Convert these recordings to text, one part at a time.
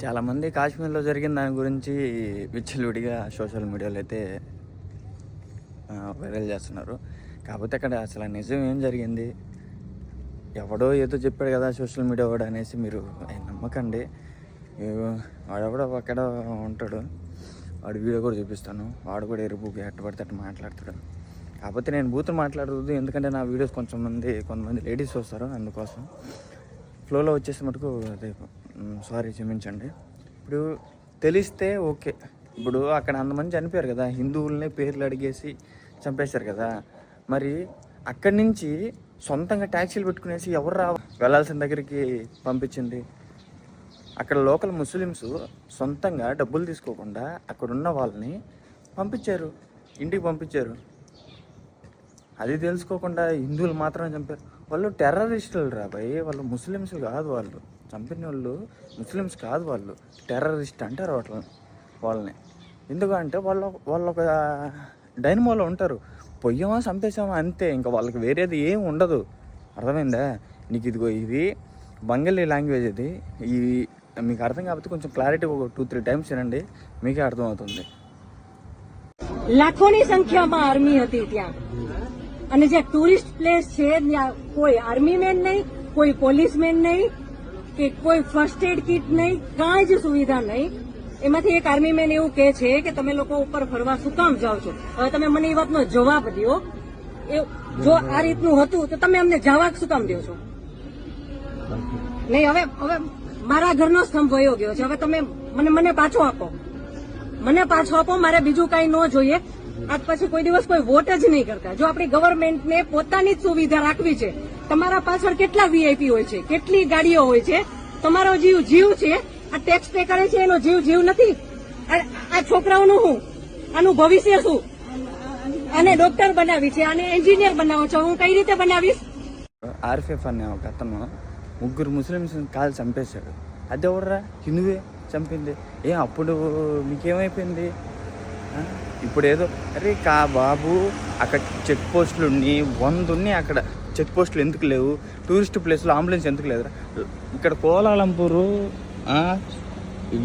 చాలామంది కాశ్మీర్లో జరిగిన దాని గురించి విచ్చలవిడిగా సోషల్ మీడియాలో అయితే వైరల్ చేస్తున్నారు. కాకపోతే అక్కడ అసలు నిజం ఏం జరిగింది, ఎవడో ఏదో చెప్పాడు కదా సోషల్ మీడియా వాడు అనేసి మీరు నమ్మకండి. వాడెవడో అక్కడ ఉంటాడు, వాడు వీడియో కూడా చూపిస్తాను. వాడు కూడా ఎరుపుకి ఎట్టబడితే అట్టు మాట్లాడతాడు. కాకపోతే నేను బూతులు మాట్లాడదు, ఎందుకంటే నా వీడియోస్ కొంతమంది లేడీస్ వస్తారు, అందుకోసం ఫ్లోలో వచ్చేసి మటుకు అదే సారీ క్షమించండి. ఇప్పుడు తెలిస్తే ఓకే. ఇప్పుడు అక్కడ అంతమంది చనిపోయారు కదా, హిందువులనే పేర్లు అడిగేసి చంపేశారు కదా. మరి అక్కడి నుంచి సొంతంగా ట్యాక్సీలు పెట్టుకునేసి ఎవరు వెళ్ళాల్సిన దగ్గరికి పంపించింది? అక్కడ లోకల్ ముస్లిమ్స్ సొంతంగా డబ్బులు తీసుకోకుండా అక్కడున్న వాళ్ళని పంపించారు, ఇంటికి పంపించారు. అది తెలుసుకోకుండా హిందువులు మాత్రమే చంపారు. వాళ్ళు టెర్రరిస్టులు రాబాయి, వాళ్ళు ముస్లిమ్స్ కాదు. వాళ్ళు చంపిన వాళ్ళు ముస్లిమ్స్ కాదు, వాళ్ళు టెర్రరిస్ట్ అంటారు వాళ్ళని. ఎందుకంటే వాళ్ళు ఒక డైనమోలో ఉంటారు. పొయ్యమా చంపేసామా అంతే, ఇంకా వాళ్ళకి వేరేది ఏం ఉండదు. అర్థమైందా నీకు? ఇది బంగాలీ లాంగ్వేజ్. ఇది మీకు అర్థం కాకపోతే కొంచెం క్లారిటీ ఒక 2-3 టైమ్స్ వినండి, మీకే అర్థమవుతుంది. લાખોની સંખ્યામાં આર્મી હતી ત્યાં, અને જે ટુરિસ્ટ પ્લેસ છે ત્યાં કોઈ આર્મી મેન નહીં, કોઈ પોલીસ મેન નહીં, કે કોઈ ફર્સ્ટ એડ કિટ નહીં, કાંઈ જ સુવિધા નહીં. એમાંથી એક આર્મી મેન એવું કહે છે કે તમે લોકો ઉપર ફરવા શું કામ જાઓ છો? હવે તમે મને એ વાતનો જવાબ દો. જો આ રીતનું હતું તો તમે અમને જવાબ શું કામ દો છો? નહીં, હવે મારા ઘરનો સ્તંભ વયો ગયો છે. હવે તમે મને પાછો આપો, મારે બીજું કઈ ન જોઈએ. આજ પછી કોઈ દિવસ કોઈ વોટ જ નહીં કરતા. જો આપણી ગવર્મેન્ટને પોતાની જ સુવિધા રાખવી છે, તમારા પાછળ કેટલા વીઆઈપી હોય છે, કેટલી ગાડીઓ હોય છે, તમારો જીવ છે. આ ટેક્સ પે કરે છે એનો જીવ નથી. આ છોકરાઓનું શું, આનું ભવિષ્ય શું? આને ડોક્ટર બનાવી છે, આને એન્જિનિયર બનાવો છો, હું કઈ રીતે બનાવીશ? ఆర్ఎఫ్ఎఫ్ అనే ఒక అతను 3 ముస్లిమ్స్ కాల్ చంపేశాడు. అది ఎవడరా? హిందువే చంపింది. అప్పుడు మీకేమైపోయింది? ఇప్పుడు ఏదో అరే బాబు, అక్కడ చెక్ పోస్టులు 100 ఉన్నాయి. అక్కడ చెక్ పోస్టులు ఎందుకు లేవు? టూరిస్ట్ ప్లేస్లో అంబులెన్స్ ఎందుకు లేదురా? ఇక్కడ కోలాలంపూరు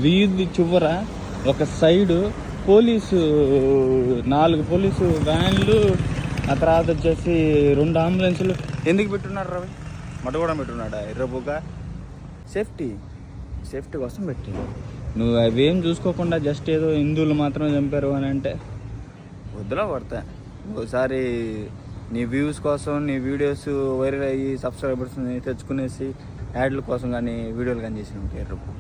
వీధి చివర ఒక సైడు 4 పోలీసు వ్యాన్లు, ఆ తర్వాత వచ్చేసి 2 అంబులెన్సులు ఎందుకు పెట్టున్నారు? రవి మట కూడా పెట్టున్నాడా? ఎర్రబోగా సేఫ్టీ కోసం పెట్టి, నువ్వు అవేం చూసుకోకుండా జస్ట్ ఏదో హిందువులు మాత్రమే చంపారు అని అంటే వద్దులా పడతా. ఒకసారి నీ వ్యూస్ కోసం నీ వీడియోస్ వైరల్ అయ్యి సబ్స్క్రైబర్స్ని తెచ్చుకునేసి యాడ్ల కోసం కానీ వీడియోలు కానీ చేసినావు ఎర్రబో.